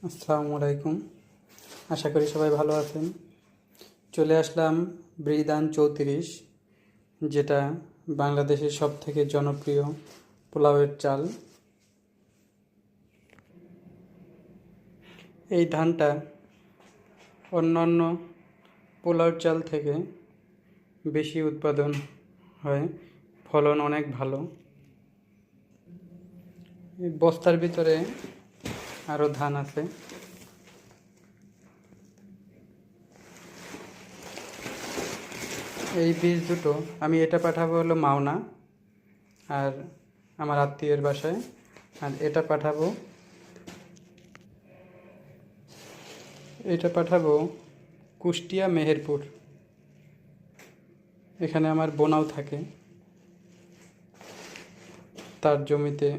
আসসালামু আলাইকুম। আশা করি সবাই ভালো আছেন। চলে আসলাম ব্রিদান 34, যেটা বাংলাদেশের সবথেকে জনপ্রিয় পোলাওয়ের চাল। এই ধানটা অন্যান্য পোলাওর চাল থেকে বেশি উৎপাদন হয়, ফলন অনেক ভালো। এই বস্তার ভিতরে আরও ধান আছে। এই বীজ দুটো আমি এটা পাঠাবো হলো মাওনা আর আমার আত্মীয়ের বাসায়, আর এটা পাঠাবো কুষ্টিয়া মেহেরপুর। এখানে আমার বোনাও থাকে, তার জমিতে